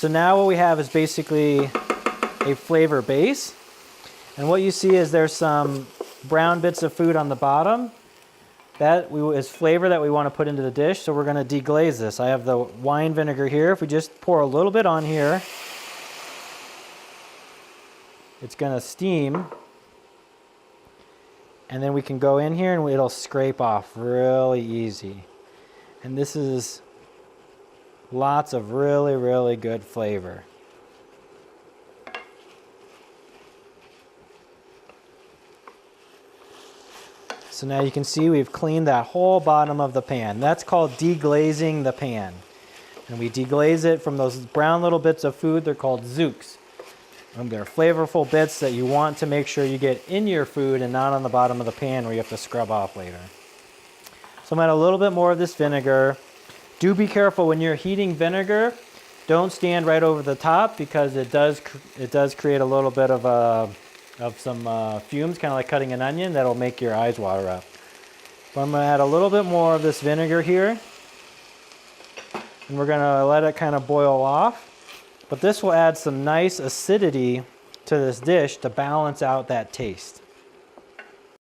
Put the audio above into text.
So now what we have is basically a flavor base. And what you see is there's some brown bits of food on the bottom. That is flavor that we want to put into the dish, so we're going to deglaze this. I have the wine vinegar here. If we just pour a little bit on here, it's going to steam. And then we can go in here and it'll scrape off really easy. And this is lots of really, really good flavor. So now you can see we've cleaned that whole bottom of the pan. That's called deglazing the pan. And we deglaze it from those brown little bits of food. They're called zooks. They're flavorful bits that you want to make sure you get in your food and not on the bottom of the pan where you have to scrub off later. So I'm going to add a little bit more of this vinegar. Do be careful when you're heating vinegar. Don't stand right over the top because it does create a little bit of some fumes, kind of like cutting an onion. That'll make your eyes water up. But I'm going to add a little bit more of this vinegar here. And we're going to let it kind of boil off. But this will add some nice acidity to this dish to balance out that taste.